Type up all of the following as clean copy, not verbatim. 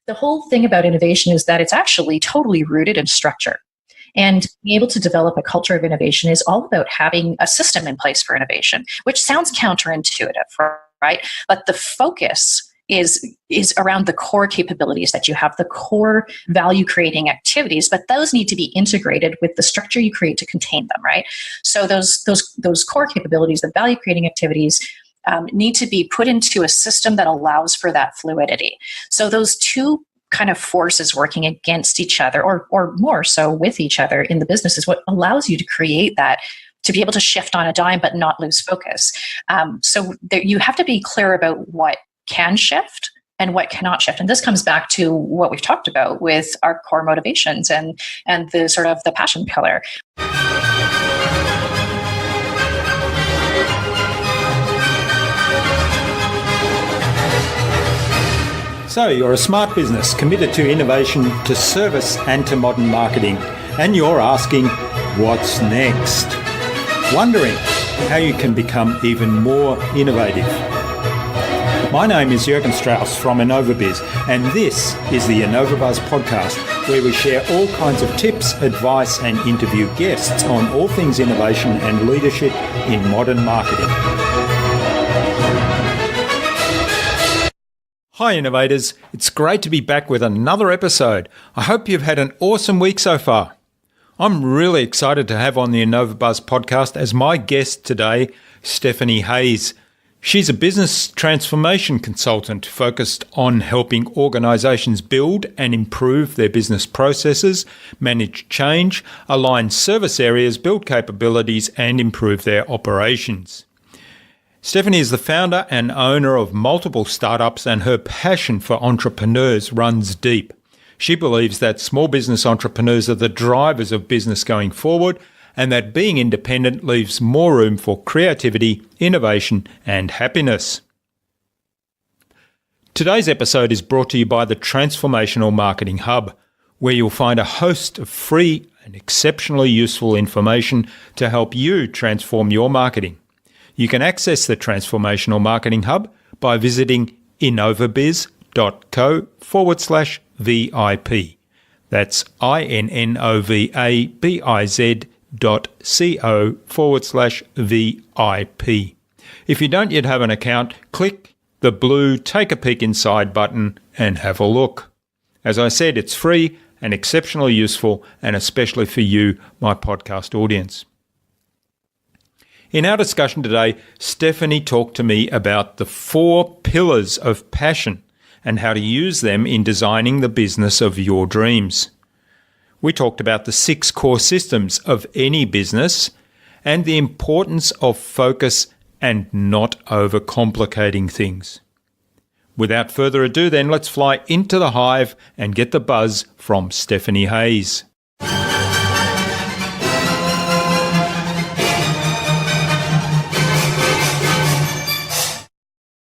the whole thing about innovation is that it's actually totally rooted in structure. And being able to develop a culture of innovation is all about having a system in place for innovation, which sounds counterintuitive, right? But the focus is around the core capabilities that you have, the core value creating activities, but those need to be integrated with the structure you create to contain them, right? So those core capabilities, the value creating activities, need to be put into a system that allows for that fluidity. So those two kind of forces working against each other, or more so with each other in the business, is what allows you to create that, to be able to shift on a dime but not lose focus. So you have to be clear about what can shift and what cannot shift. And this comes back to what we've talked about with our core motivations and the sort of the passion pillar. So you're a smart business committed to innovation, to service and to modern marketing. And you're asking, what's next? Wondering how you can become even more innovative. My name is Jürgen Strauss from InnovaBuzz, and this is the InnovaBuzz podcast, where we share all kinds of tips, advice and interview guests on all things innovation and leadership in modern marketing. Hi innovators, it's great to be back with another episode. I hope you've had an awesome week so far. I'm really excited to have on the InnovaBuzz podcast as my guest today, Stephanie Hayes. She's a business transformation consultant focused on helping organizations build and improve their business processes, manage change, align service areas, build capabilities, and improve their operations. Stephanie is the founder and owner of multiple startups, and her passion for entrepreneurs runs deep. She believes that small business entrepreneurs are the drivers of business going forward, and that being independent leaves more room for creativity, innovation, and happiness. Today's episode is brought to you by the Transformational Marketing Hub, where you'll find a host of free and exceptionally useful information to help you transform your marketing. You can access the Transformational Marketing Hub by visiting innovabiz.co/VIP. That's innovabiz.co/VIP. If you don't yet have an account, click the blue Take a Peek Inside button and have a look. As I said, it's free and exceptionally useful, and especially for you, my podcast audience. In our discussion today, Stephanie talked to me about the 4 pillars of passion and how to use them in designing the business of your dreams. We talked about the 6 core systems of any business and the importance of focus and not overcomplicating things. Without further ado, then, let's fly into the hive and get the buzz from Stephanie Hayes.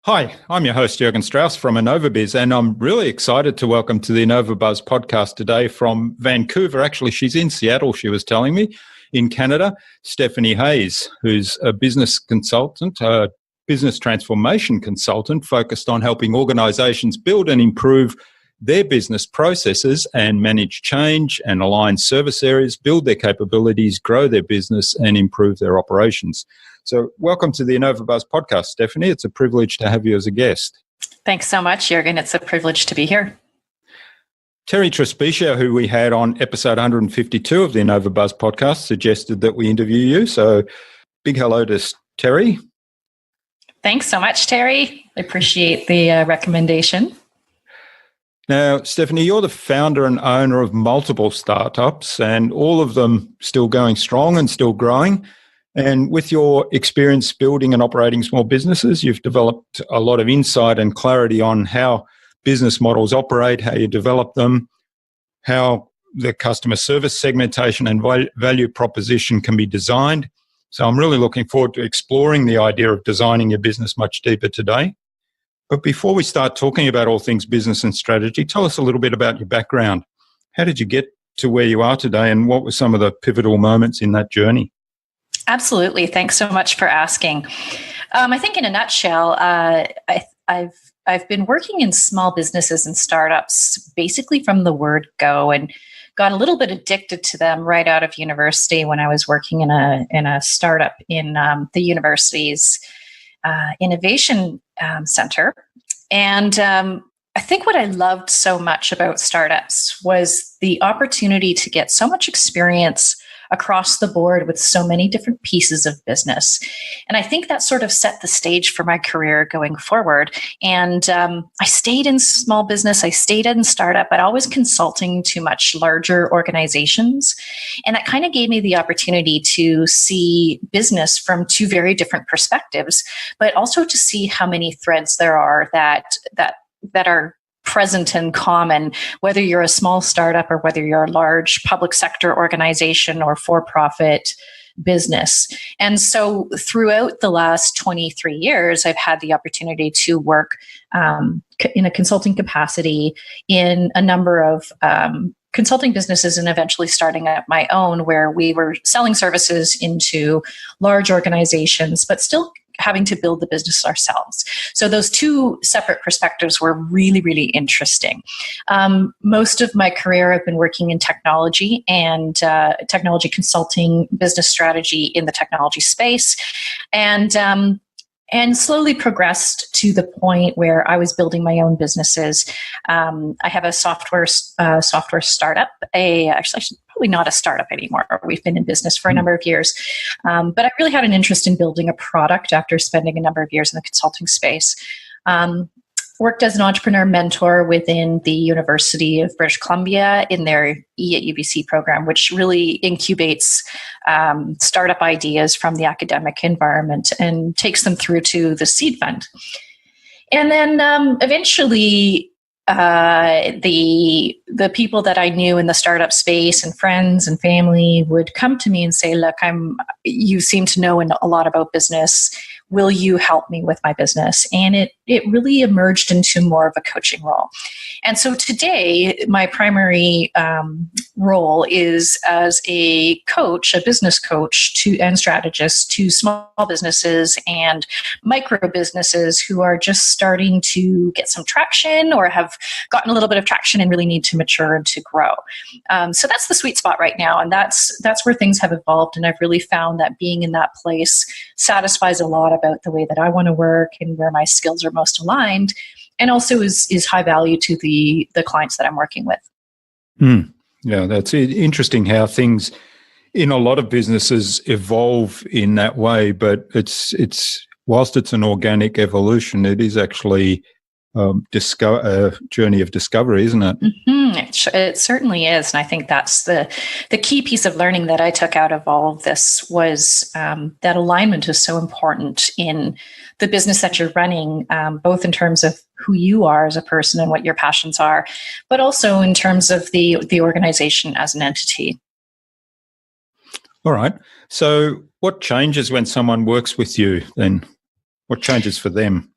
Hi, I'm your host, Jürgen Strauss from InnovaBuzz, and I'm really excited to welcome to the InnovaBuzz podcast today from Vancouver. Actually, she's in Seattle, she was telling me, in Canada, Stephanie Hayes, who's a business consultant, a business transformation consultant focused on helping organizations build and improve their business processes and manage change and align service areas, build their capabilities, grow their business, and improve their operations. So welcome to the InnovaBuzz podcast, Stephanie. It's a privilege to have you as a guest. Thanks so much, Jürgen. It's a privilege to be here. Terry Trespicia, who we had on episode 152 of the InnovaBuzz podcast, suggested that we interview you. So big hello to Terry. Thanks so much, Terry. I appreciate the recommendation. Now, Stephanie, you're the founder and owner of multiple startups, and all of them still going strong and still growing. And with your experience building and operating small businesses, you've developed a lot of insight and clarity on how business models operate, how you develop them, how the customer service segmentation and value proposition can be designed. So I'm really looking forward to exploring the idea of designing your business much deeper today. But before we start talking about all things business and strategy, tell us a little bit about your background. How did you get to where you are today, and what were some of the pivotal moments in that journey? Absolutely. Thanks so much for asking. I think in a nutshell, I've I've been working in small businesses and startups basically from the word go, and got a little bit addicted to them right out of university when I was working in a startup in the university's innovation center. And I think what I loved so much about startups was the opportunity to get so much experience across the board with so many different pieces of business. And I think that sort of set the stage for my career going forward. And I stayed in small business, I stayed in startup, but always consulting to much larger organizations. And that kind of gave me the opportunity to see business from two very different perspectives, but also to see how many threads there are that are present and common, whether you're a small startup or whether you're a large public sector organization or for-profit business. And so throughout the last 23 years, I've had the opportunity to work in a consulting capacity in a number of consulting businesses, and eventually starting up my own, where we were selling services into large organizations, but still having to build the business ourselves. So those two separate perspectives were really, really interesting. Most of my career, I've been working in technology and technology consulting, business strategy in the technology space, and slowly progressed to the point where I was building my own businesses. I have a software startup. Actually, probably not a startup anymore. We've been in business for a number of years. But I really had an interest in building a product after spending a number of years in the consulting space. Worked as an entrepreneur mentor within the University of British Columbia in their E at UBC program, which really incubates startup ideas from the academic environment and takes them through to the seed fund. And then eventually, the people that I knew in the startup space and friends and family would come to me and say, "Look, you seem to know a lot about business. Will you help me with my business?" And it really emerged into more of a coaching role. And so today, my primary role is as a coach, a business coach and strategist to small businesses and micro businesses who are just starting to get some traction or have gotten a little bit of traction and really need to mature and to grow. So that's the sweet spot right now. And that's where things have evolved. And I've really found that being in that place satisfies a lot about the way that I want to work and where my skills are most aligned, and also is high value to the clients that I'm working with. Yeah, that's interesting how things in a lot of businesses evolve in that way, but it's whilst it's an organic evolution, it is actually a journey of discovery, isn't it? Mm-hmm. It certainly is. And I think that's the key piece of learning that I took out of all of this was that alignment is so important in the business that you're running, both in terms of who you are as a person and what your passions are, but also in terms of the organization as an entity. All right. So what changes when someone works with you then? What changes for them?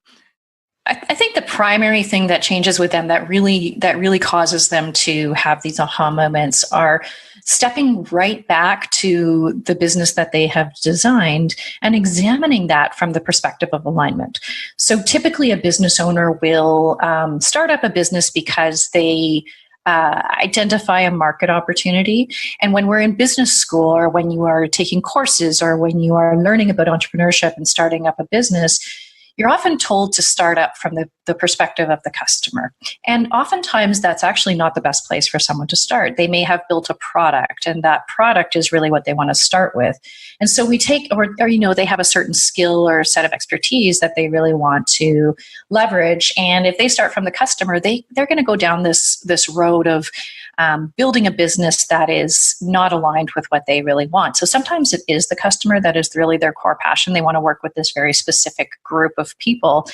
I think the primary thing that changes with them that really causes them to have these aha moments are stepping right back to the business that they have designed and examining that from the perspective of alignment. So typically a business owner will start up a business because they identify a market opportunity. And when we're in business school or when you are taking courses or when you are learning about entrepreneurship and starting up a business, you're often told to start up from the perspective of the customer. And oftentimes that's actually not the best place for someone to start. They may have built a product and that product is really what they want to start with. And so we take, or they have a certain skill or set of expertise that they really want to leverage. And if they start from the customer, they're going to go down this road of building a business that is not aligned with what they really want. So sometimes it is the customer that is really their core passion. They want to work with this very specific group of people,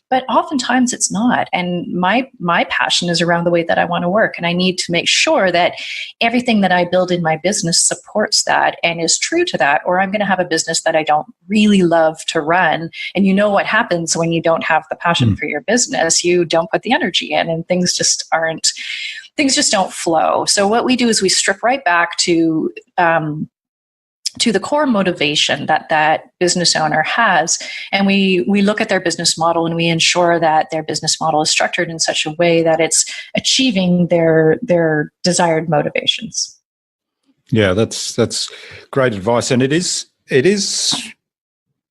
but oftentimes it's not. And my passion is around the way that I want to work. And I need to make sure that everything that I build in my business supports that and is true to that, or I'm going to have a business that I don't really love to run. And you know what happens when you don't have the passion for your business, you don't put the energy in and things just don't flow. So what we do is we strip right back to to the core motivation that that business owner has. And we look at their business model and we ensure that their business model is structured in such a way that it's achieving their desired motivations. Yeah, that's great advice. And it is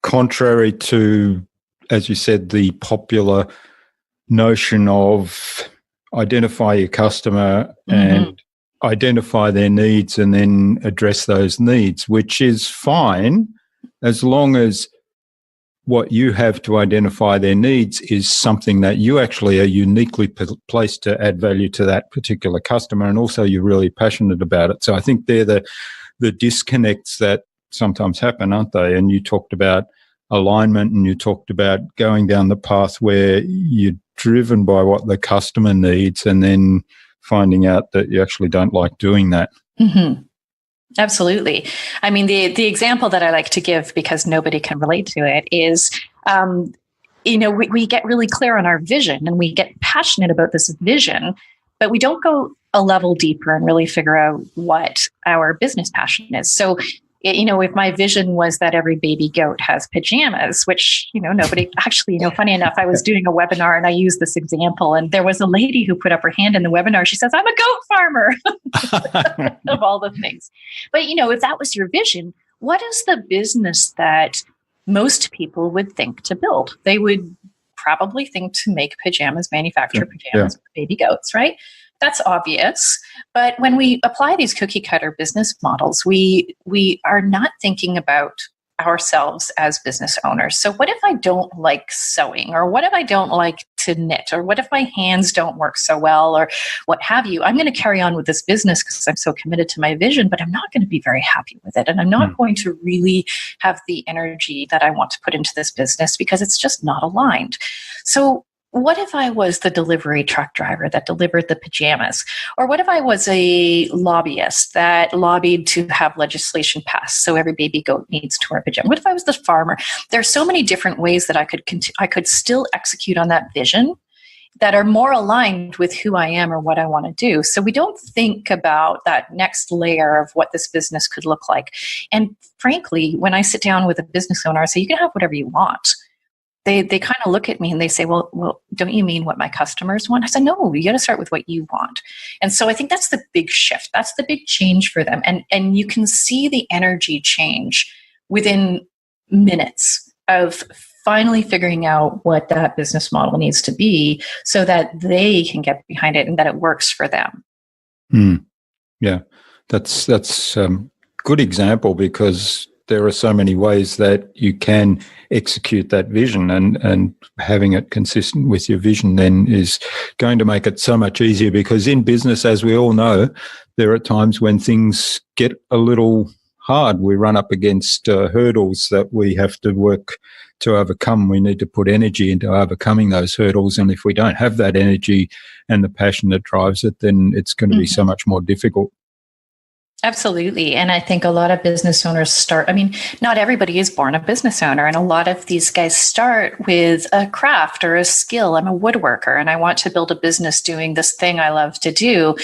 contrary to, as you said, the popular notion of identify your customer and identify their needs and then address those needs, which is fine as long as what you have to identify their needs is something that you actually are uniquely placed to add value to that particular customer, and also you're really passionate about it. So I think they're the disconnects that sometimes happen, aren't they? And you talked about alignment, and you talked about going down the path where you're driven by what the customer needs, and then finding out that you actually don't like doing that. Mm-hmm. Absolutely. I mean, the example that I like to give, because nobody can relate to it, is, we get really clear on our vision and we get passionate about this vision, but we don't go a level deeper and really figure out what our business passion is. So, if my vision was that every baby goat has pajamas, which, nobody actually, funny enough, I was doing a webinar and I used this example, and there was a lady who put up her hand in the webinar. She says, I'm a goat farmer of all the things. But, if that was your vision, what is the business that most people would think to build? They would probably think to make pajamas, manufacture pajamas for baby goats, right? That's obvious. But when we apply these cookie cutter business models, we are not thinking about ourselves as business owners. So what if I don't like sewing, or what if I don't like to knit, or what if my hands don't work so well, or what have you? I'm going to carry on with this business because I'm so committed to my vision, but I'm not going to be very happy with it. And I'm not going to really have the energy that I want to put into this business because it's just not aligned. So what if I was the delivery truck driver that delivered the pajamas? Or what if I was a lobbyist that lobbied to have legislation passed so every baby goat needs to wear a pajama? What if I was the farmer? There are so many different ways that I could still execute on that vision that are more aligned with who I am or what I want to do. So we don't think about that next layer of what this business could look like. And frankly, when I sit down with a business owner, I say, you can have whatever you want. They kind of look at me and they say, well, don't you mean what my customers want? I said, no, you got to start with what you want. And so I think that's the big shift. That's the big change for them. And you can see the energy change within minutes of finally figuring out what that business model needs to be so that they can get behind it and that it works for them. Yeah, that's good example, because there are so many ways that you can execute that vision, and having it consistent with your vision then is going to make it so much easier, because in business, as we all know, there are times when things get a little hard. We run up against hurdles that we have to work to overcome. We need to put energy into overcoming those hurdles. And if we don't have that energy and the passion that drives it, then it's going to be so much more difficult. Absolutely. And I think a lot of business owners not everybody is born a business owner. And a lot of these guys start with a craft or a skill. I'm a woodworker and I want to build a business doing this thing I love to do.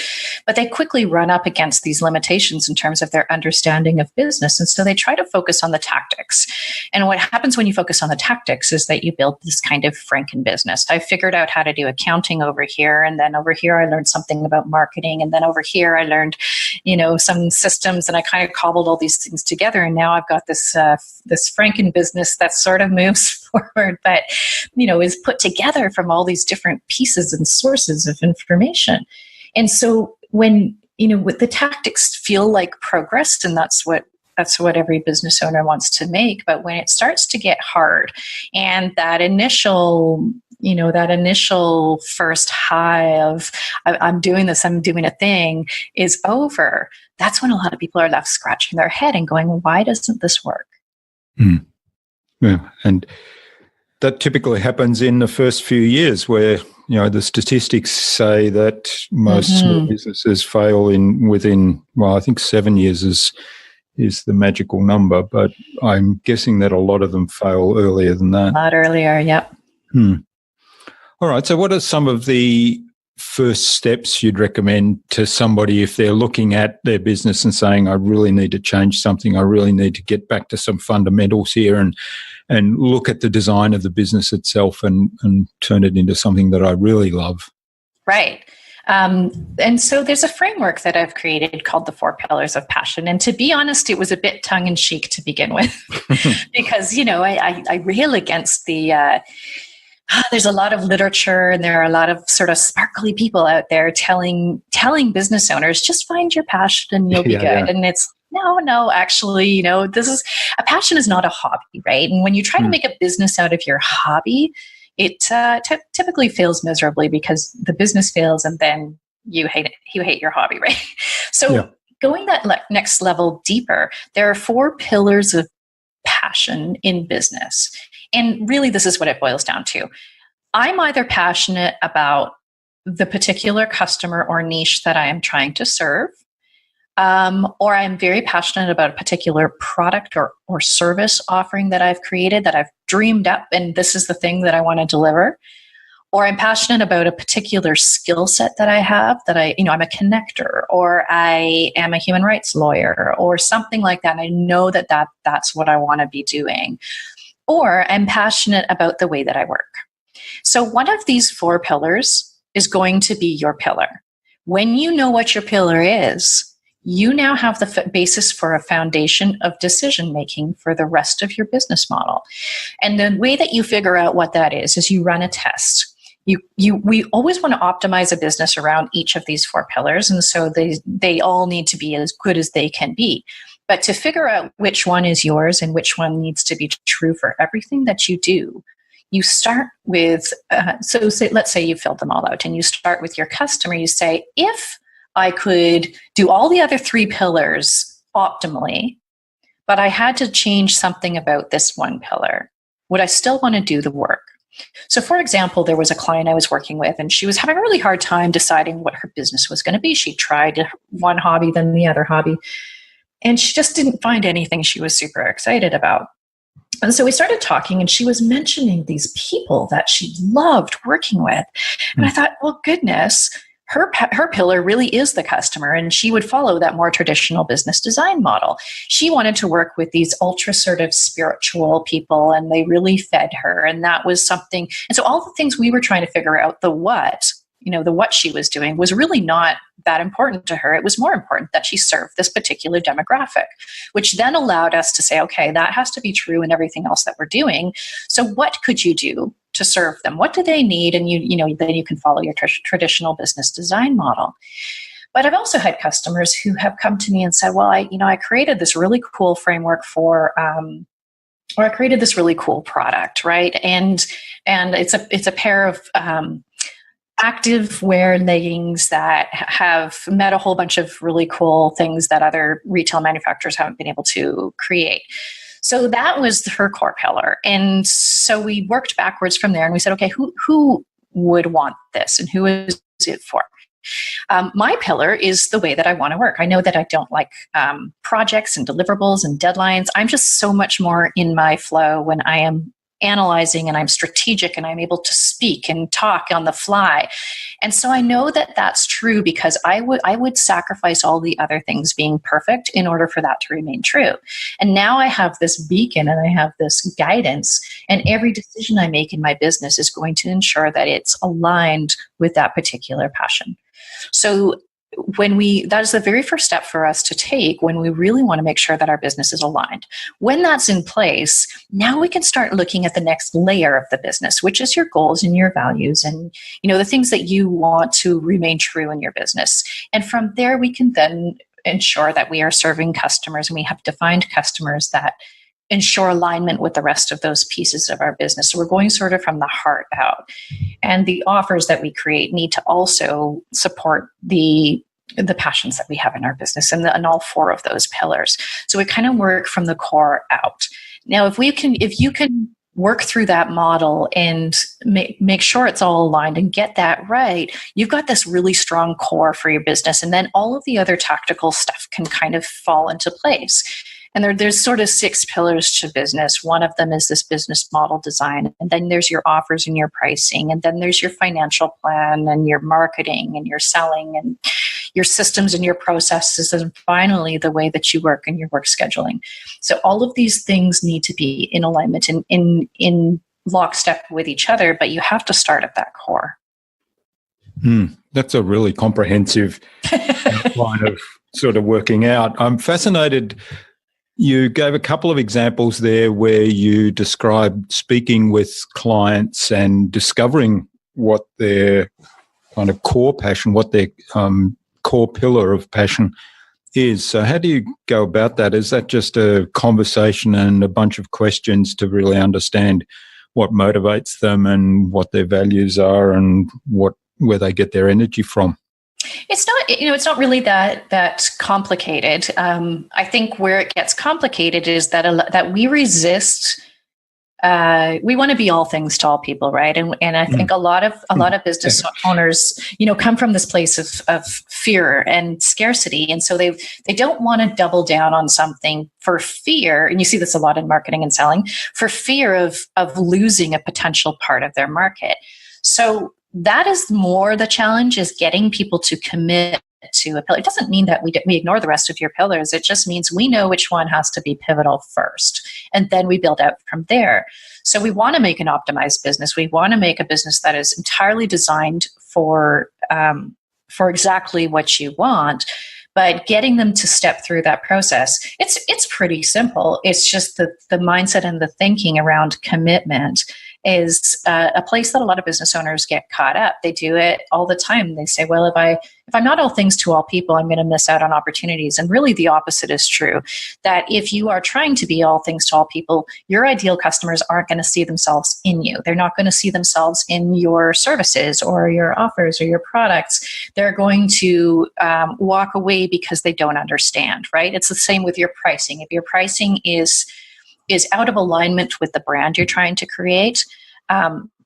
But they quickly run up against these limitations in terms of their understanding of business. And so they try to focus on the tactics. And what happens when you focus on the tactics is that you build this kind of Franken business. I figured out how to do accounting over here. And then over here, I learned something about marketing. And then over here, I learned, some systems, and I kind of cobbled all these things together. And now I've got this Franken business that sort of moves forward, but, is put together from all these different pieces and sources of information. And so when, with the tactics feel like progress, and that's what every business owner wants to make. But when it starts to get hard and that initial first high of I'm doing this, I'm doing a thing is over, that's when a lot of people are left scratching their head and going, why doesn't this work? Yeah. And that typically happens in the first few years where, the statistics say that most small businesses fail within, I think 7 years is the magical number, but I'm guessing that a lot of them fail earlier than that. A lot earlier, yep. All right. So what are some of the first steps you'd recommend to somebody if they're looking at their business and saying, I really need to change something, I really need to get back to some fundamentals here and look at the design of the business itself and turn it into something that I really love? Right. And so there's a framework that I've created called the 4 Pillars of Passion. And to be honest, it was a bit tongue-in-cheek to begin with because, I rail against the there's a lot of literature and there are a lot of sort of sparkly people out there telling business owners, just find your passion and you'll be good. Yeah. And it's, no, actually, a passion is not a hobby, right? And when you try to make a business out of your hobby, it typically fails miserably because the business fails and then you hate it. You hate your hobby, right? So going that next level deeper, there are 4 pillars of passion in business. And really, this is what it boils down to. I'm either passionate about the particular customer or niche that I am trying to serve, or I'm very passionate about a particular product or service offering that I've created, that I've dreamed up, and this is the thing that I want to deliver. Or I'm passionate about a particular skill set that I have, that I'm a connector, or I am a human rights lawyer, or something like that. And I know that's what I want to be doing. Or I'm passionate about the way that I work. So one of these 4 pillars is going to be your pillar. When you know what your pillar is, you now have the basis for a foundation of decision-making for the rest of your business model. And the way that you figure out what that is you run a test. We always want to optimize a business around each of these 4 pillars. And so they all need to be as good as they can be. But to figure out which one is yours and which one needs to be true for everything that you do, you start with, let's say you filled them all out and you start with your customer. You say, if I could do all the other 3 pillars optimally, but I had to change something about this one pillar, would I still want to do the work? So for example, there was a client I was working with and she was having a really hard time deciding what her business was going to be. She tried one hobby, then the other hobby. And she just didn't find anything she was super excited about. And so we started talking and she was mentioning these people that she loved working with. And I thought, well, goodness, her pillar really is the customer, and she would follow that more traditional business design model. She wanted to work with these ultra sort of spiritual people, and they really fed her. And that was something. And so all the things we were trying to figure out, the what she was doing was really not that important to her. It was more important that she served this particular demographic, which then allowed us to say, okay, that has to be true in everything else that we're doing. So what could you do to serve them? What do they need? And then you can follow your traditional business design model. But I've also had customers who have come to me and said, well, I created this really cool framework for, or I created this really cool product, right? And it's a pair of, active wear leggings that have met a whole bunch of really cool things that other retail manufacturers haven't been able to create. So that was her core pillar. And so we worked backwards from there and we said, okay, who would want this and who is it for? My pillar is the way that I want to work. I know that I don't like projects and deliverables and deadlines. I'm just so much more in my flow when I am analyzing and I'm strategic and I'm able to speak and talk on the fly. And so I know that that's true because I would sacrifice all the other things being perfect in order for that to remain true. And now I have this beacon and I have this guidance, and every decision I make in my business is going to ensure that it's aligned with that particular passion. So that is the very first step for us to take when we really want to make sure that our business is aligned. When that's in place, now we can start looking at the next layer of the business, which is your goals and your values and, the things that you want to remain true in your business. And from there, we can then ensure that we are serving customers and we have defined customers that ensure alignment with the rest of those pieces of our business. So we're going sort of from the heart out. And the offers that we create need to also support the passions that we have in our business and all 4 of those pillars. So we kind of work from the core out. Now, if you can work through that model and make sure it's all aligned and get that right, you've got this really strong core for your business. And then all of the other tactical stuff can kind of fall into place. And there's sort of 6 pillars to business. One of them is this business model design. And then there's your offers and your pricing. And then there's your financial plan and your marketing and your selling and your systems and your processes. And finally, the way that you work and your work scheduling. So all of these things need to be in alignment and in lockstep with each other, but you have to start at that core. That's a really comprehensive line of sort of working out. I'm fascinated. You gave a couple of examples there where you described speaking with clients and discovering what their kind of core passion, what their core pillar of passion is. So how do you go about that? Is that just a conversation and a bunch of questions to really understand what motivates them and what their values are and where they get their energy from? It's not really that complicated. I think where it gets complicated is that we resist. We want to be all things to all people, right? And I think a lot of business owners, come from this place of fear and scarcity, and so they don't want to double down on something for fear. And you see this a lot in marketing and selling, for fear of losing a potential part of their market. So that is more the challenge, is getting people to commit to a pillar. It doesn't mean that we ignore the rest of your pillars. It just means we know which one has to be pivotal first, and then we build out from there. So we want to make an optimized business. We want to make a business that is entirely designed for exactly what you want. But getting them to step through that process, it's pretty simple. It's just the mindset and the thinking around commitment is a place that a lot of business owners get caught up. They do it all the time. They say, well, if I'm not all things to all people, I'm going to miss out on opportunities. And really the opposite is true, that if you are trying to be all things to all people, your ideal customers aren't going to see themselves in you. They're not going to see themselves in your services or your offers or your products. They're going to walk away because they don't understand, right? It's the same with your pricing. If your pricing is out of alignment with the brand you're trying to create,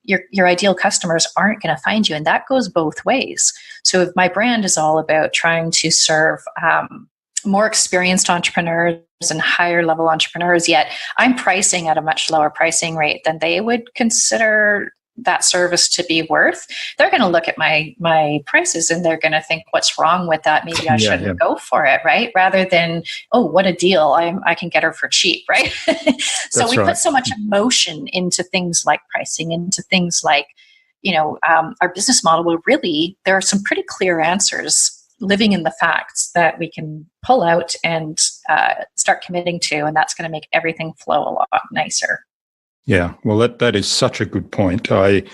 your ideal customers aren't going to find you. And that goes both ways. So if my brand is all about trying to serve more experienced entrepreneurs and higher level entrepreneurs, yet I'm pricing at a much lower pricing rate than they would consider that service to be worth, they're going to look at my prices and they're going to think, what's wrong with that? Maybe I shouldn't go for it, right? Rather than, oh, what a deal, I can get her for cheap, right? So we put so much emotion into things like pricing, into things like, our business model will really, there are some pretty clear answers living in the facts that we can pull out and start committing to, and that's going to make everything flow a lot nicer. Yeah, well, that is such a good point. The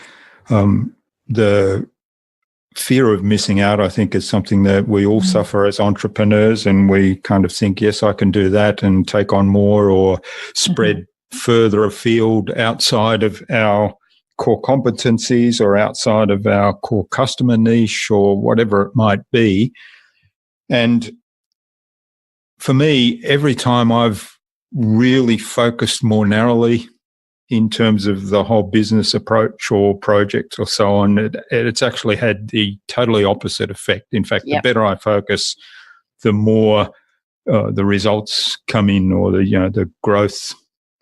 fear of missing out, I think, is something that we all suffer as entrepreneurs, and we kind of think, yes, I can do that and take on more or spread further afield outside of our core competencies or outside of our core customer niche or whatever it might be. And for me, every time I've really focused more narrowly in terms of the whole business approach or project or so on, it's actually had the totally opposite effect. In fact, the better I focus, the more the results come in, or the growth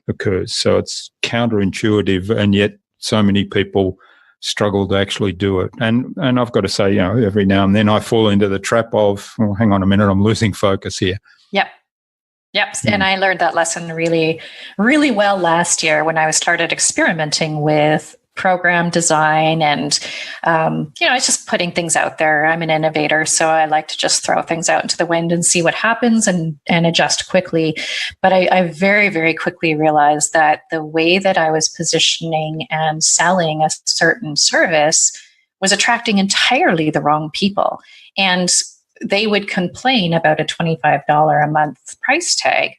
occurs. So it's counterintuitive, and yet so many people struggle to actually do it. And I've got to say, every now and then I fall into the trap of, oh, hang on a minute, I'm losing focus here. Yep. And I learned that lesson really, really well last year when I started experimenting with program design and, I was just putting things out there. I'm an innovator, so I like to just throw things out into the wind and see what happens and adjust quickly. But I very, very quickly realized that the way that I was positioning and selling a certain service was attracting entirely the wrong people. And they would complain about a $25 a month price tag,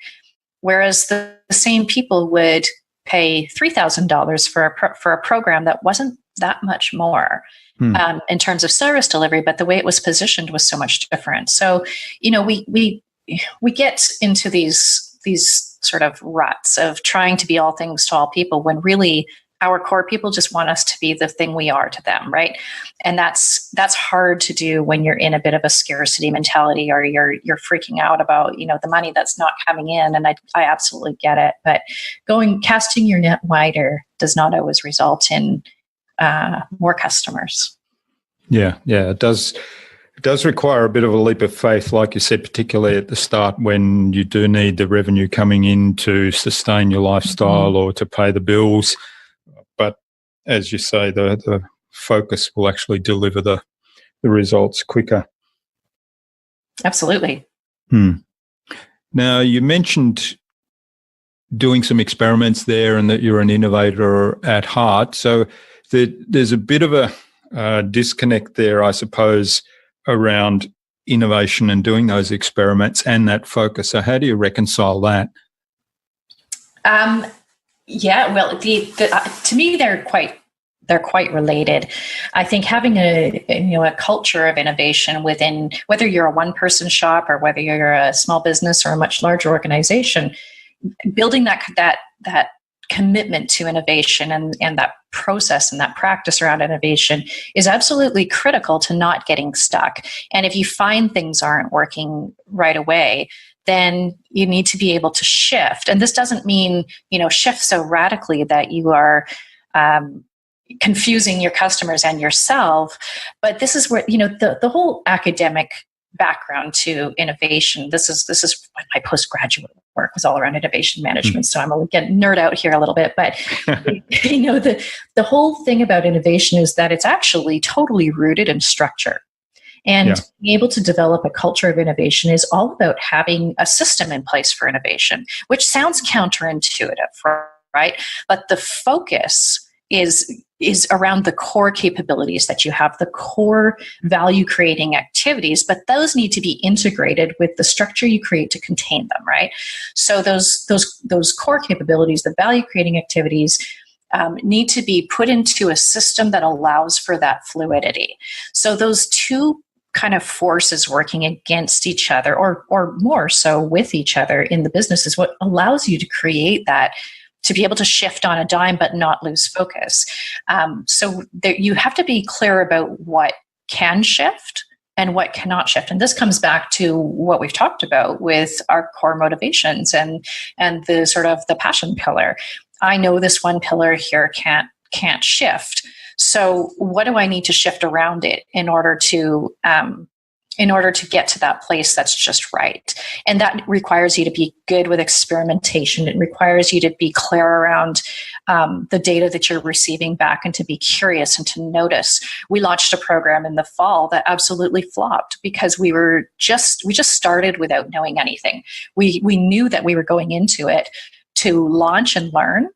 whereas the same people would pay $3,000 for a program that wasn't that much more in terms of service delivery, but the way it was positioned was so much different. So, we get into these sort of ruts of trying to be all things to all people, when really our core people just want us to be the thing we are to them, right? And that's hard to do when you're in a bit of a scarcity mentality, or you're freaking out about the money that's not coming in. And I absolutely get it, but casting your net wider does not always result in more customers. Yeah, it does. It does require a bit of a leap of faith, like you said, particularly at the start when you do need the revenue coming in to sustain your lifestyle or to pay the bills. But as you say, the focus will actually deliver the results quicker. Absolutely. Now, you mentioned doing some experiments there and that you're an innovator at heart. So there's a bit of a disconnect there, I suppose, around innovation and doing those experiments and that focus. So how do you reconcile that? Yeah, well, to me, they're quite related. I think having a culture of innovation within, whether you're a one-person shop or whether you're a small business or a much larger organization, building that commitment to innovation and that process and that practice around innovation is absolutely critical to not getting stuck. And if you find things aren't working right away, then you need to be able to shift. And this doesn't mean, shift so radically that you are confusing your customers and yourself. But this is where, the whole academic background to innovation. This is my postgraduate work was all around innovation management. So I'm going to nerd out here a little bit, but the whole thing about innovation is that it's actually totally rooted in structure. And being able to develop a culture of innovation is all about having a system in place for innovation, which sounds counterintuitive, right? But the focus is around the core capabilities that you have, the core value creating activities, but those need to be integrated with the structure you create to contain them, right? So those core capabilities, the value creating activities, need to be put into a system that allows for that fluidity. So those two kind of forces working against each other, or more so with each other in the business, is what allows you to create that, to be able to shift on a dime but not lose focus. So you have to be clear about what can shift and what cannot shift. And this comes back to what we've talked about with our core motivations and the sort of the passion pillar. I know this one pillar here can't shift. So what do I need to shift around it in order to get to that place that's just right? And that requires you to be good with experimentation. It requires you to be clear around the data that you're receiving back and to be curious and to notice. We launched a program in the fall that absolutely flopped because we just started without knowing anything. We knew that we were going into it to launch and learn,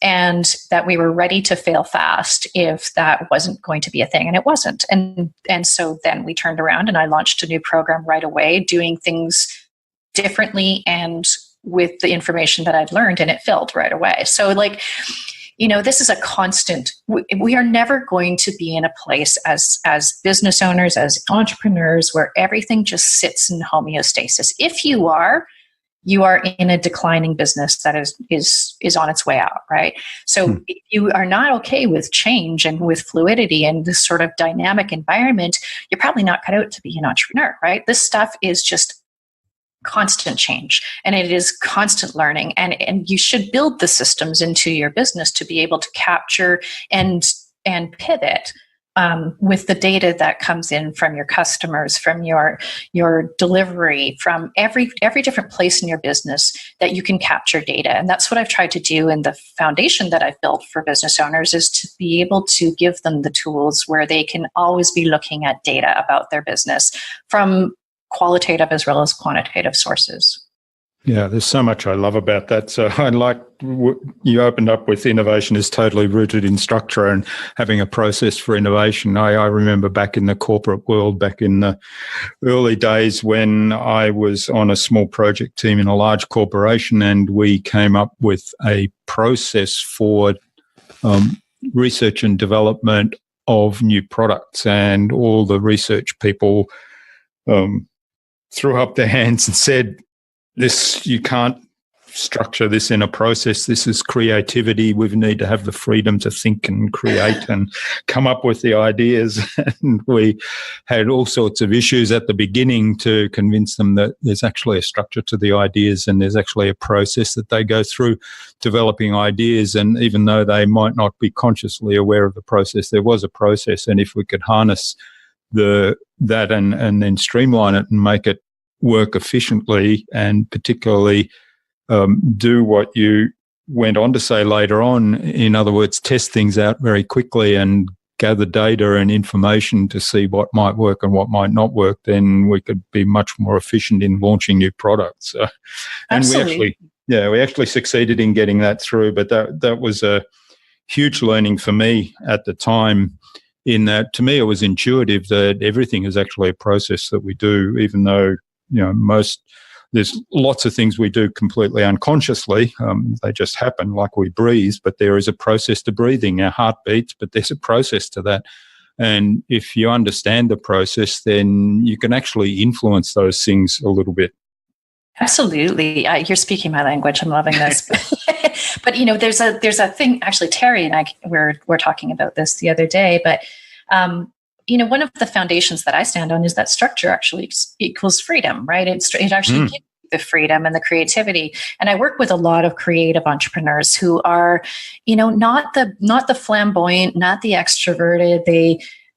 and that we were ready to fail fast if that wasn't going to be a thing, and it wasn't. And so then we turned around and I launched a new program right away, doing things differently and with the information that I'd learned, and it filled right away. So this is a constant. We are never going to be in a place as business owners, as entrepreneurs, where everything just sits in homeostasis. If you are in a declining business that is on its way out, right? So if you are not okay with change and with fluidity and this sort of dynamic environment, you're probably not cut out to be an entrepreneur, right? This stuff is just constant change, and it is constant learning, and you should build the systems into your business to be able to capture and pivot with the data that comes in from your customers, from your delivery, from every different place in your business that you can capture data. And that's what I've tried to do in the foundation that I've built for business owners, is to be able to give them the tools where they can always be looking at data about their business from qualitative as well as quantitative sources. Yeah, there's so much I love about that. So I like you opened up with innovation is totally rooted in structure and having a process for innovation. I remember back in the corporate world, back in the early days when I was on a small project team in a large corporation, and we came up with a process for research and development of new products, and all the research people threw up their hands and said, "This, you can't structure this in a process. This is creativity. We need to have the freedom to think and create and come up with the ideas. And we had all sorts of issues at the beginning to convince them that there's actually a structure to the ideas and there's actually a process that they go through developing ideas. And even though they might not be consciously aware of the process, there was a process. And if we could harness that and then streamline it and make it work efficiently, and particularly do what you went on to say later on, in other words, test things out very quickly and gather data and information to see what might work and what might not work, then we could be much more efficient in launching new products. And we actually succeeded in getting that through, but that was a huge learning for me at the time, in that to me it was intuitive that everything is actually a process that we do, even though there's lots of things we do completely unconsciously. They just happen, like we breathe, but there is a process to breathing. Our heart beats, but there's a process to that. And if you understand the process, then you can actually influence those things a little bit. Absolutely. You're speaking my language. I'm loving this. But there's a thing, actually, Terry and I were talking about this the other day, but one of the foundations that I stand on is that structure actually equals freedom, right? It actually gives you the freedom and the creativity. And I work with a lot of creative entrepreneurs who are, not the flamboyant, not the extroverted.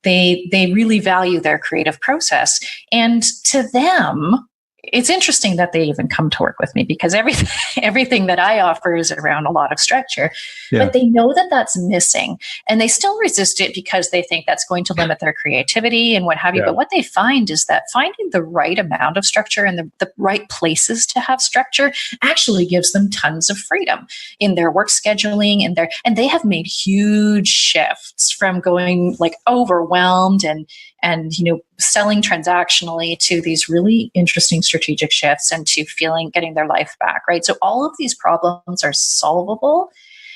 They really value their creative process. And to them, it's interesting that they even come to work with me, because everything that I offer is around a lot of structure, but they know that that's missing, and they still resist it because they think that's going to limit their creativity and what have you. But what they find is that finding the right amount of structure and the right places to have structure actually gives them tons of freedom in their work scheduling and they have made huge shifts from going like overwhelmed and selling transactionally to these really interesting strategic shifts and to getting their life back, right? So all of these problems are solvable,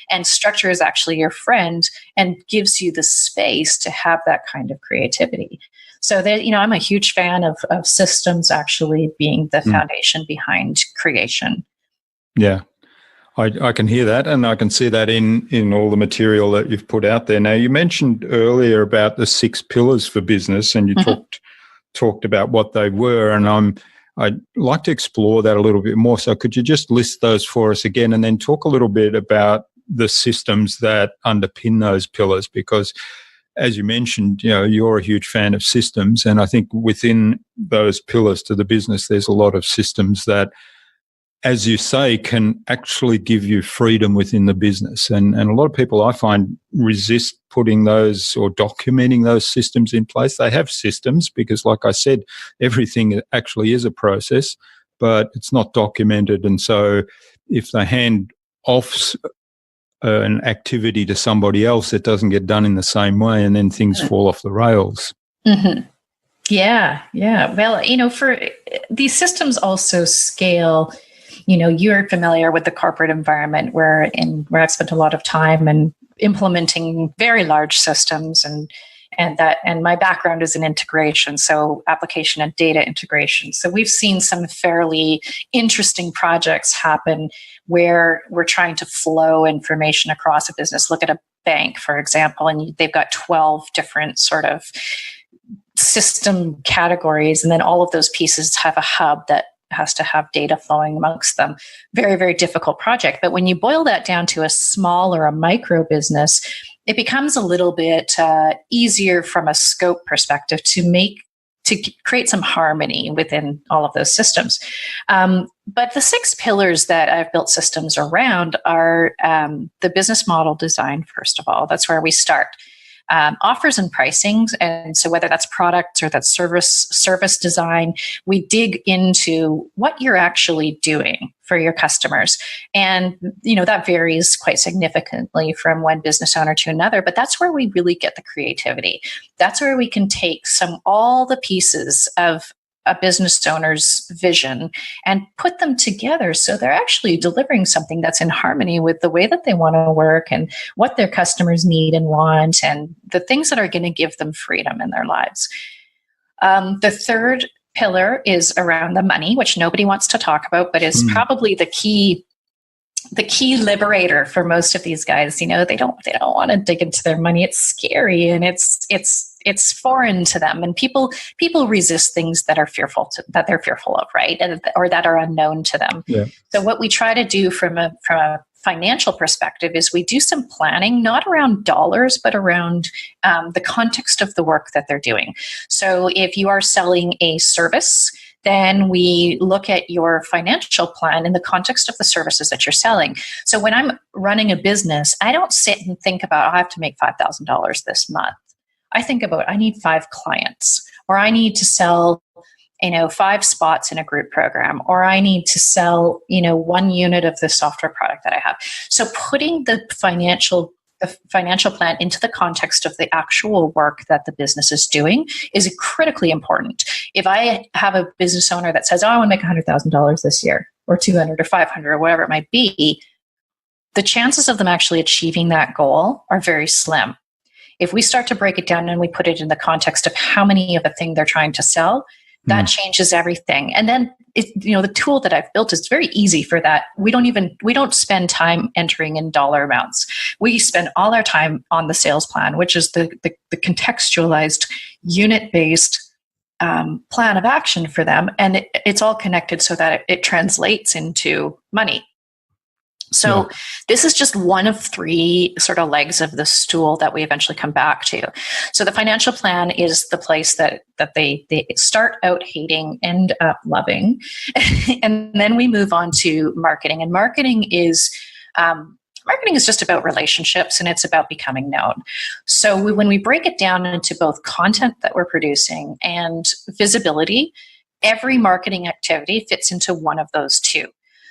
and structure is actually your friend and gives you the space to have that kind of creativity. So I'm a huge fan of systems actually being the foundation behind creation. Yeah. I can hear that, and I can see that in all the material that you've put out there. Now, you mentioned earlier about the 6 pillars for business, and you talked about what they were, and I'd like to explore that a little bit more. So could you just list those for us again, and then talk a little bit about the systems that underpin those pillars? Because as you mentioned, you're a huge fan of systems, and I think within those pillars to the business, there's a lot of systems that, as you say, can actually give you freedom within the business. And a lot of people, I find, resist putting those or documenting those systems in place. They have systems because, like I said, everything actually is a process, but it's not documented. And so if they hand off an activity to somebody else, it doesn't get done in the same way, and then things fall off the rails. Mm-hmm. Yeah. Well, for these systems also scale. You're familiar with the corporate environment where I've spent a lot of time and implementing very large systems, and my background is in integration, so application and data integration. So we've seen some fairly interesting projects happen where we're trying to flow information across a business. Look at a bank, for example, and they've got 12 different sort of system categories, and then all of those pieces have a hub that has to have data flowing amongst them. Very, very difficult project. But when you boil that down to a small or a micro business, it becomes a little bit easier from a scope perspective to create some harmony within all of those systems. But the 6 pillars that I've built systems around are the business model design, first of all. That's where we start. Offers and pricing, and so whether that's products or that's service design, we dig into what you're actually doing for your customers, and that varies quite significantly from one business owner to another. But that's where we really get the creativity. That's where we can take all the pieces of a business owner's vision and put them together so they're actually delivering something that's in harmony with the way that they want to work and what their customers need and want, and the things that are going to give them freedom in their lives. The third pillar is around the money, which nobody wants to talk about, but is probably the key the key liberator for most of these guys. They don't want to dig into their money. It's scary, and it's foreign to them, and people resist things that they're fearful of, right? Or that are unknown to them. Yeah. So what we try to do from a financial perspective is we do some planning, not around dollars, but around the context of the work that they're doing. So if you are selling a service, then we look at your financial plan in the context of the services that you're selling. So when I'm running a business, I don't sit and think about, I have to make $5,000 this month. I think about, I need 5 clients, or I need to sell 5 spots in a group program, or I need to sell 1 unit of the software product that I have. So putting the financial plan into the context of the actual work that the business is doing is critically important. If I have a business owner that says, I want to make $100,000 this year, or 200 or 500 or whatever it might be, the chances of them actually achieving that goal are very slim. If we start to break it down and we put it in the context of how many of a thing they're trying to sell, that changes everything. And then the tool that I've built is very easy for that. We don't spend time entering in dollar amounts. We spend all our time on the sales plan, which is the contextualized, unit-based plan of action for them. And it's all connected so that it translates into money. So this is just one of 3 sort of legs of the stool that we eventually come back to. So the financial plan is the place that they start out hating, end up loving. And then we move on to marketing. And marketing is just about relationships, and it's about becoming known. So when we break it down into both content that we're producing and visibility, every marketing activity fits into one of those 2.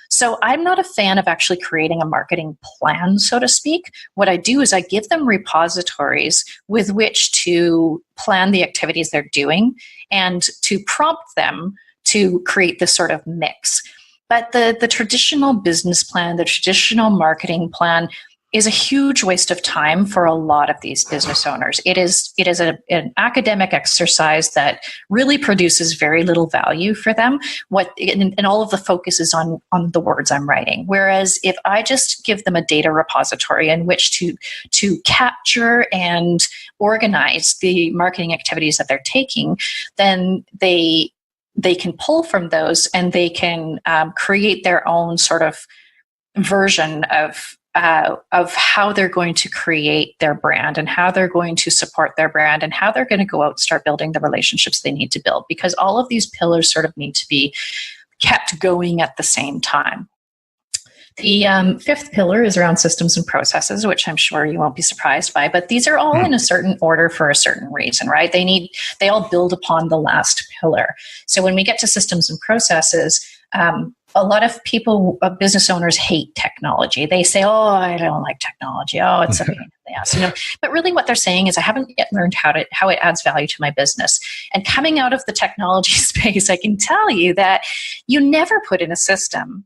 So I'm not a fan of actually creating a marketing plan, so to speak. What I do is I give them repositories with which to plan the activities they're doing and to prompt them to create this sort of mix. But the traditional business plan, the traditional marketing plan is a huge waste of time for a lot of these business owners. It is an academic exercise that really produces very little value for them. And all of the focus is on the words I'm writing. Whereas if I just give them a data repository in which to capture and organize the marketing activities that they're taking, then they can pull from those, and they can create their own sort of version of how they're going to create their brand, and how they're going to support their brand, and how they're going to go out and start building the relationships they need to build, because all of these pillars sort of need to be kept going at the same time. The 5th pillar is around systems and processes, which I'm sure you won't be surprised by, but these are all in a certain order for a certain reason, right? They all build upon the last pillar. So when we get to systems and processes, a lot of people, business owners, hate technology. They say, "Oh, I don't like technology. Oh, it's a pain in the ass." But really, what they're saying is, "I haven't yet learned how it adds value to my business." And coming out of the technology space, I can tell you that you never put in a system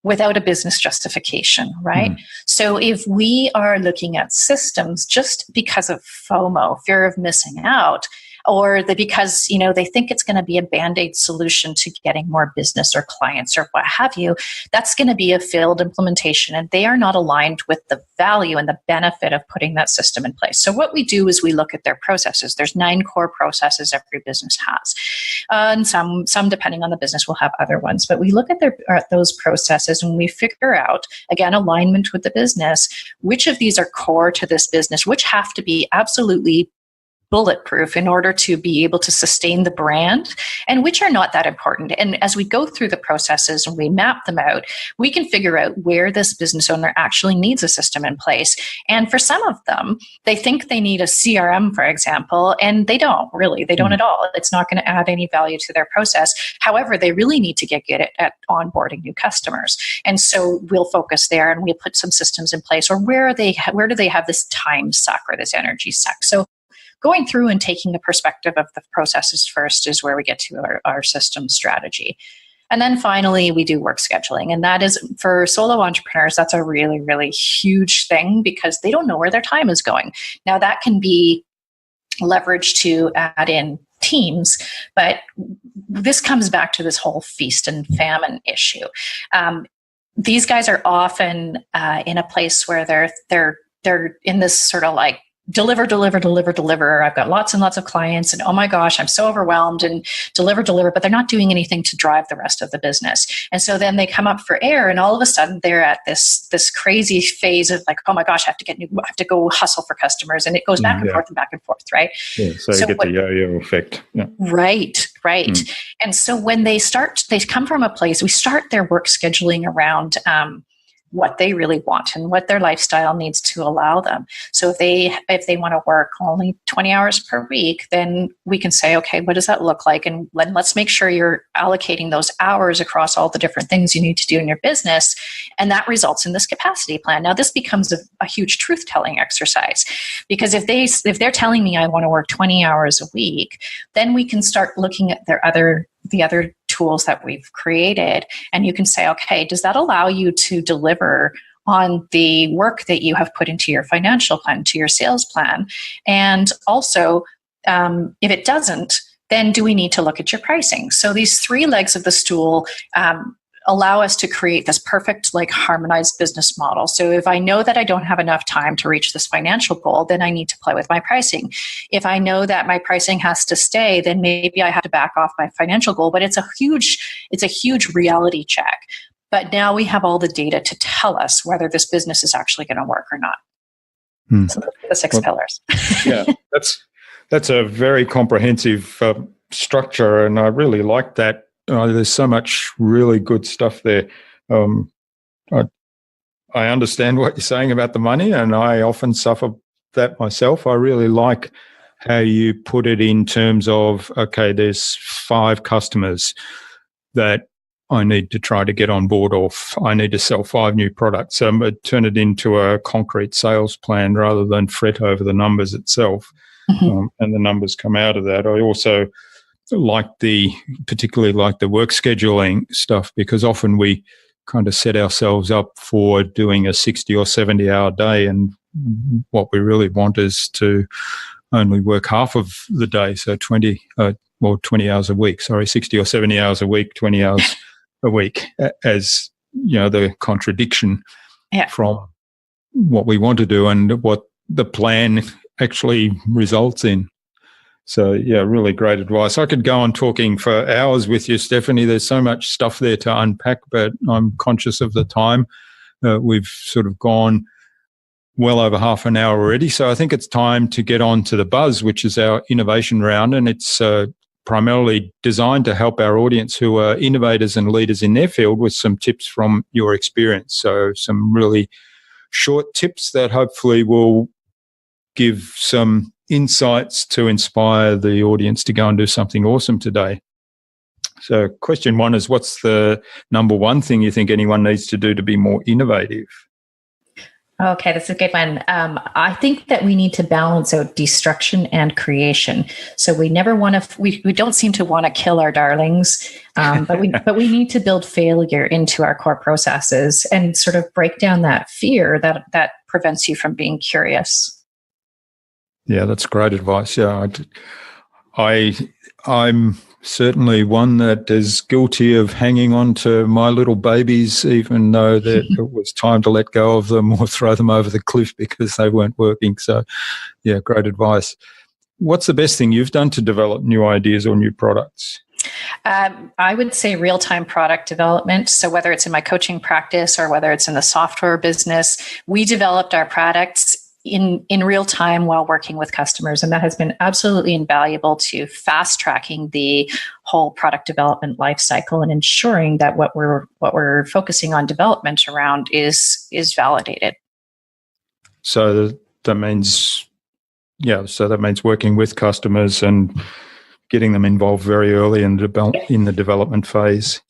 without a business justification, right? So if we are looking at systems just because of FOMO, fear of missing out, or because they think it's going to be a band-aid solution to getting more business or clients or what have you, that's going to be a failed implementation, and they are not aligned with the value and the benefit of putting that system in place. So what we do is we look at their processes. There's 9 core processes every business has, and some depending on the business will have other ones. But we look at those processes, and we figure out, again, alignment with the business, which of these are core to this business, which have to be absolutely bulletproof in order to be able to sustain the brand, and which are not that important. And as we go through the processes and we map them out, we can figure out where this business owner actually needs a system in place. And for some of them, they think they need a CRM, for example, and they don't really. They don't at all. It's not going to add any value to their process. However, they really need to get good at onboarding new customers. And so we'll focus there, and we'll put some systems in place. Or where do they have this time suck or this energy suck? So going through and taking the perspective of the processes first is where we get to our system strategy. And then finally, we do work scheduling. And that is, for solo entrepreneurs, that's a really, really huge thing, because they don't know where their time is going. Now, that can be leveraged to add in teams, but this comes back to this whole feast and famine issue. these guys are often in a place where they're in this sort of like deliver. I've got lots and lots of clients, and oh my gosh, I'm so overwhelmed, and deliver, but they're not doing anything to drive the rest of the business. And so then they come up for air, and all of a sudden they're at this crazy phase of like, oh my gosh, I have to go hustle for customers, and it goes back and forth and back and forth, right? Yeah, so you get the yo-yo effect. Yeah. Right. And so when they come from a place, we start their work scheduling around what they really want and what their lifestyle needs to allow them. So if they want to work only 20 hours per week, then we can say, okay, what does that look like? And let's make sure you're allocating those hours across all the different things you need to do in your business. And that results in this capacity plan. Now, this becomes a huge truth-telling exercise, because if they're telling me I want to work 20 hours a week, then we can start looking at the other tools that we've created, and you can say, okay, does that allow you to deliver on the work that you have put into your financial plan, to your sales plan? And also, if it doesn't, then do we need to look at your pricing? So these three legs of the stool allow us to create this perfect, like, harmonized business model. So if I know that I don't have enough time to reach this financial goal, then I need to play with my pricing. If I know that my pricing has to stay, then maybe I have to back off my financial goal. But it's a huge reality check. But now we have all the data to tell us whether this business is actually going to work or not. So those are the six pillars. Yeah, that's a very comprehensive structure, and I really like that. There's so much really good stuff there. I understand what you're saying about the money, and I often suffer that myself. I really like how you put it in terms of, okay, there's 5 customers that I need to try to get on board, or I need to sell 5 new products. Turn it into a concrete sales plan rather than fret over the numbers itself. And the numbers come out of that. I also particularly like the work scheduling stuff, because often we kind of set ourselves up for doing a 60 or 70 hour day, and what we really want is to only work half of the day, so 20 hours a week, 60 or 70 hours a week, 20 hours a week, as the contradiction from what we want to do and what the plan actually results in. So, yeah, really great advice. I could go on talking for hours with you, Stephanie. There's so much stuff there to unpack, but I'm conscious of the time. We've sort of gone well over half an hour already. So I think it's time to get on to the Buzz, which is our innovation round. And it's primarily designed to help our audience who are innovators and leaders in their field with some tips from your experience. So some really short tips that hopefully will give some insights to inspire the audience to go and do something awesome today. So question 1 is, what's the number one thing you think anyone needs to do to be more innovative? Okay, that's a good one. I think that we need to balance out destruction and creation. So we never want to, we don't seem to want to kill our darlings, but we need to build failure into our core processes and sort of break down that fear that prevents you from being curious. Yeah, that's great advice. Yeah, I'm certainly one that is guilty of hanging on to my little babies, even though that it was time to let go of them or throw them over the cliff because they weren't working. So, yeah, great advice. What's the best thing you've done to develop new ideas or new products? I would say real-time product development. So whether it's in my coaching practice or whether it's in the software business, we developed our products in real time while working with customers. And that has been absolutely invaluable to fast tracking the whole product development life cycle and ensuring that what we're focusing on development around is validated. So that means working with customers and getting them involved very early in the development phase.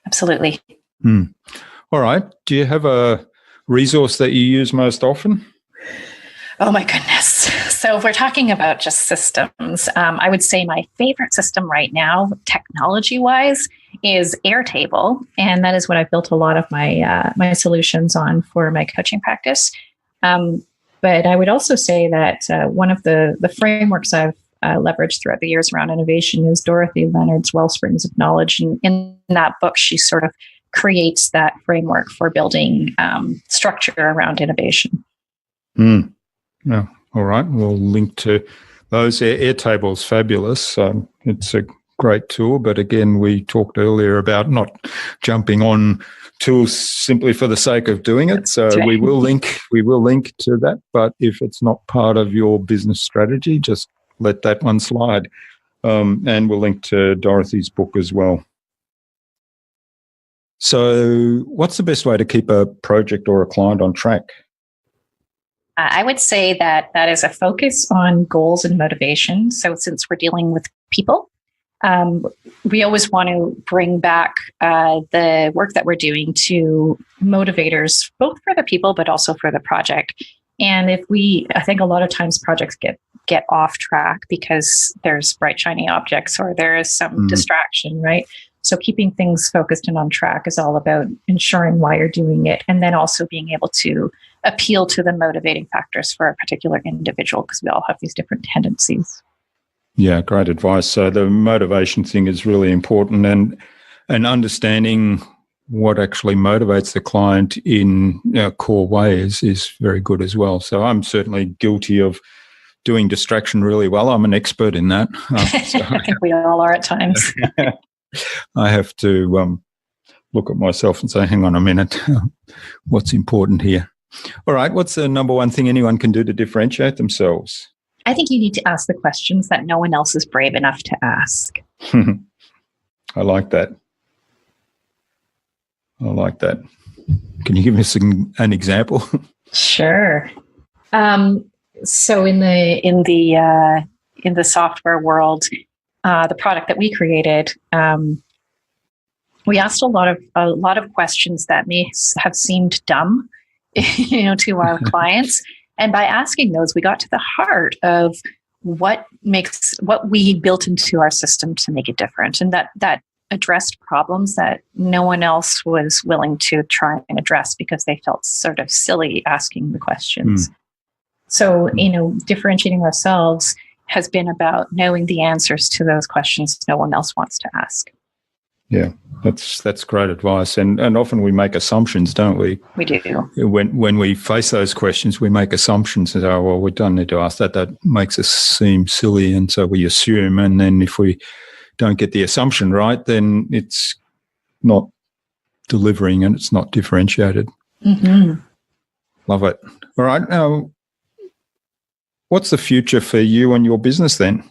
Absolutely. All right. Do you have a resource that you use most often? Oh my goodness. So if we're talking about just systems, I would say my favorite system right now, technology-wise, is Airtable. And that is what I've built a lot of my solutions on for my coaching practice. But I would also say that one of the frameworks I've leveraged throughout the years around innovation is Dorothy Leonard's Wellsprings of Knowledge. And in that book, she sort of creates that framework for building structure around innovation. Yeah. All right. We'll link to those. Airtable's fabulous. It's a great tool, but again, we talked earlier about not jumping on tools simply for the sake of doing it. So right. we will link to that. But if it's not part of your business strategy, just let that one slide. And we'll link to Dorothy's book as well. So what's the best way to keep a project or a client on track? I would say that is a focus on goals and motivation. So since we're dealing with people, we always want to bring back the work that we're doing to motivators, both for the people, but also for the project. And I think a lot of times projects get off track because there's bright, shiny objects or there is some distraction, right? So keeping things focused and on track is all about ensuring why you're doing it, and then also being able to appeal to the motivating factors for a particular individual, because we all have these different tendencies. Yeah, great advice. So the motivation thing is really important, and understanding what actually motivates the client in a core way is very good as well. So I'm certainly guilty of doing distraction really well. I'm an expert in that. I think we all are at times. I have to look at myself and say, hang on a minute, what's important here? All right, what's the number one thing anyone can do to differentiate themselves? I think you need to ask the questions that no one else is brave enough to ask. I like that. Can you give me an example? Sure. So in the software world, the product that we created, we asked a lot of questions that may have seemed dumb, to our clients. And by asking those, we got to the heart of what we built into our system to make it different, and that addressed problems that no one else was willing to try and address because they felt sort of silly asking the questions. So, differentiating ourselves has been about knowing the answers to those questions no one else wants to ask. Yeah, that's great advice. And often we make assumptions, don't we? We do. When we face those questions, we make assumptions and say, oh, well, we don't need to ask that. That makes us seem silly. And so we assume. And then if we don't get the assumption right, then it's not delivering and it's not differentiated. Mm-hmm. Love it. All right. Now, what's the future for you and your business then?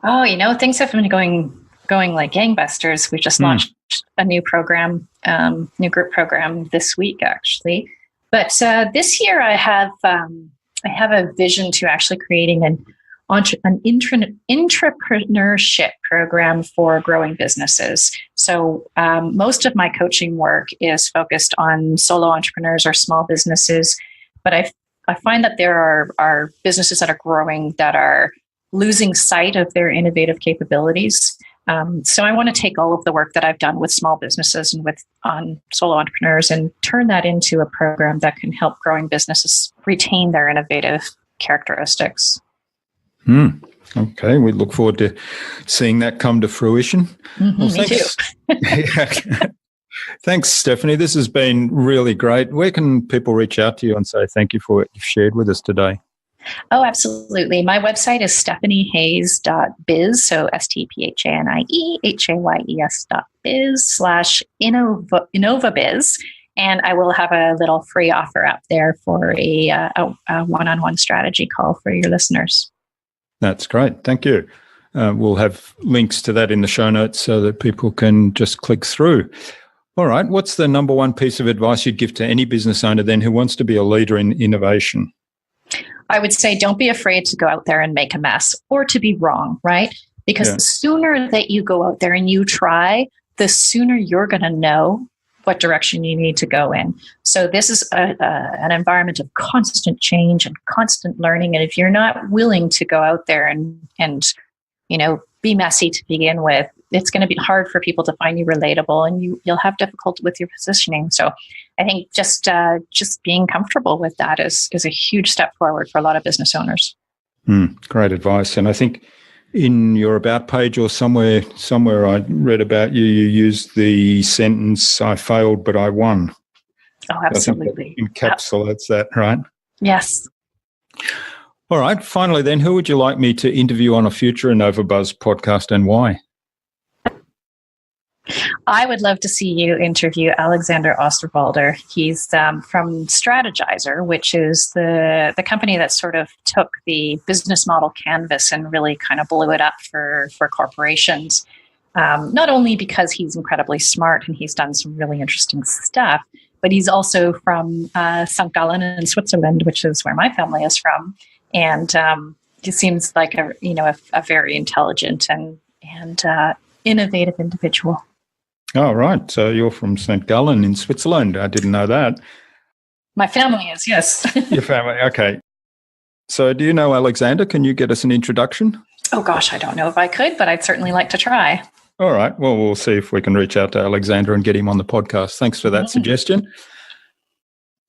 Oh, things have been going like gangbusters. We just launched a new program, new group program this week, actually. But this year, I have a vision to actually creating an intrapreneurship program for growing businesses. So most of my coaching work is focused on solo entrepreneurs or small businesses, but I find that there are businesses that are growing that are losing sight of their innovative capabilities. So I want to take all of the work that I've done with small businesses and on solo entrepreneurs and turn that into a program that can help growing businesses retain their innovative characteristics. Okay, we look forward to seeing that come to fruition. Mm-hmm, well, me too. Thanks, Stephanie. This has been really great. Where can people reach out to you and say thank you for what you've shared with us today? Oh, absolutely. My website is stephaniehayes.biz, so StephanieHayes.biz/InnovaBuzz. And I will have a little free offer up there for a one-on-one strategy call for your listeners. That's great. Thank you. We'll have links to that in the show notes so that people can just click through. All right. What's the number one piece of advice you'd give to any business owner then who wants to be a leader in innovation? I would say don't be afraid to go out there and make a mess or to be wrong, right? Because the sooner that you go out there and you try, the sooner you're going to know what direction you need to go in. So this is an environment of constant change and constant learning. And if you're not willing to go out there and be messy to begin with, it's going to be hard for people to find you relatable, and you'll have difficulty with your positioning. So I think just being comfortable with that is a huge step forward for a lot of business owners. Great advice. And I think in your About page or somewhere I read about you used the sentence, "I failed, but I won." Oh, absolutely. I think that encapsulates that, right? Yes. All right. Finally, then, who would you like me to interview on a future InnovaBuzz podcast and why? I would love to see you interview Alexander Osterwalder. He's from Strategizer, which is the company that sort of took the business model canvas and really kind of blew it up for corporations. Not only because he's incredibly smart and he's done some really interesting stuff, but he's also from St. Gallen in Switzerland, which is where my family is from. And he seems like a very intelligent and innovative individual. Oh, right. So you're from St. Gallen in Switzerland. I didn't know that. My family is, yes. Your family. Okay. So do you know Alexander? Can you get us an introduction? Oh, gosh, I don't know if I could, but I'd certainly like to try. All right. Well, we'll see if we can reach out to Alexander and get him on the podcast. Thanks for that suggestion.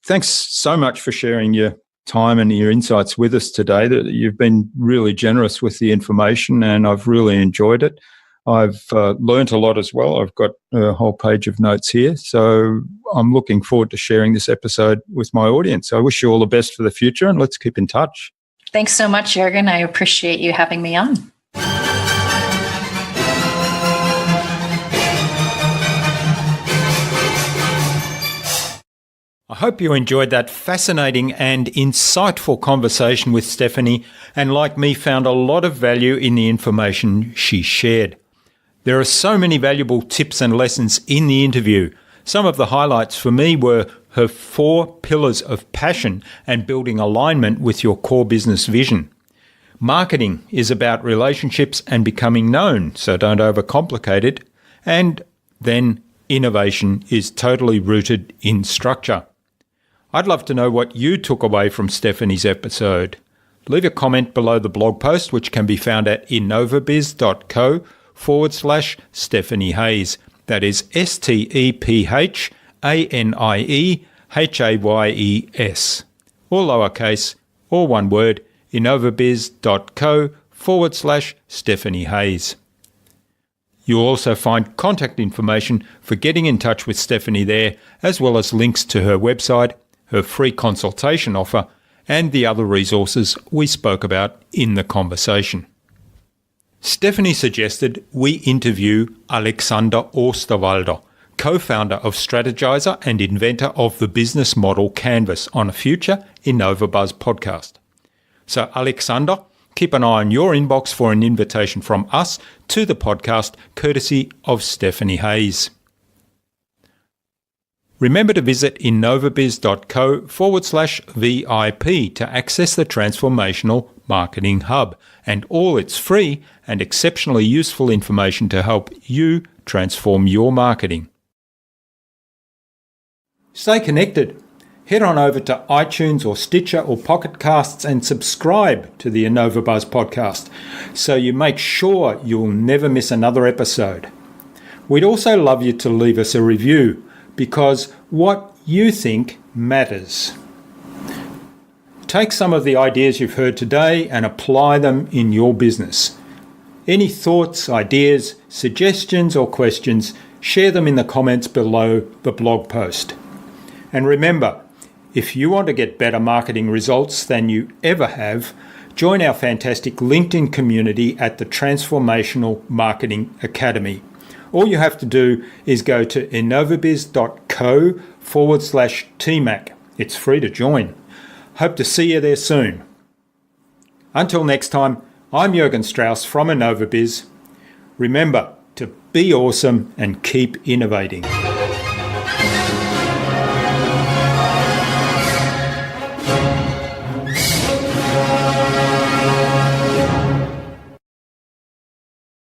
Thanks so much for sharing your time and your insights with us today. You've been really generous with the information and I've really enjoyed it. I've learnt a lot as well. I've got a whole page of notes here. So I'm looking forward to sharing this episode with my audience. I wish you all the best for the future and let's keep in touch. Thanks so much, Jürgen. I appreciate you having me on. I hope you enjoyed that fascinating and insightful conversation with Stephanie and, like me, found a lot of value in the information she shared. There are so many valuable tips and lessons in the interview. Some of the highlights for me were her 4 pillars of passion and building alignment with your core business vision. Marketing is about relationships and becoming known, so don't overcomplicate it. And then innovation is totally rooted in structure. I'd love to know what you took away from Stephanie's episode. Leave a comment below the blog post, which can be found at innovabiz.co/Stephanie Hayes. That is STEPHANIEHAYES. All lowercase, all one word, innovabiz.co/Stephanie Hayes. You'll also find contact information for getting in touch with Stephanie there, as well as links to her website, her free consultation offer, and the other resources we spoke about in the conversation. Stephanie suggested we interview Alexander Osterwalder, co-founder of Strategizer and inventor of the business model Canvas, on a future InnovaBuzz podcast. So Alexander, keep an eye on your inbox for an invitation from us to the podcast, courtesy of Stephanie Hayes. Remember to visit innovabiz.co/VIP to access the Transformational Marketing Hub and all its free and exceptionally useful information to help you transform your marketing. Stay connected. Head on over to iTunes or Stitcher or Pocket Casts and subscribe to the InnovaBuzz podcast so you make sure you'll never miss another episode. We'd also love you to leave us a review, because what you think matters. Take some of the ideas you've heard today and apply them in your business. Any thoughts, ideas, suggestions or questions, share them in the comments below the blog post. And remember, if you want to get better marketing results than you ever have, join our fantastic LinkedIn community at the Transformational Marketing Academy. All you have to do is go to innovabiz.co/TMAC. It's free to join. Hope to see you there soon. Until next time, I'm Jürgen Strauss from InnovaBiz. Remember to be awesome and keep innovating.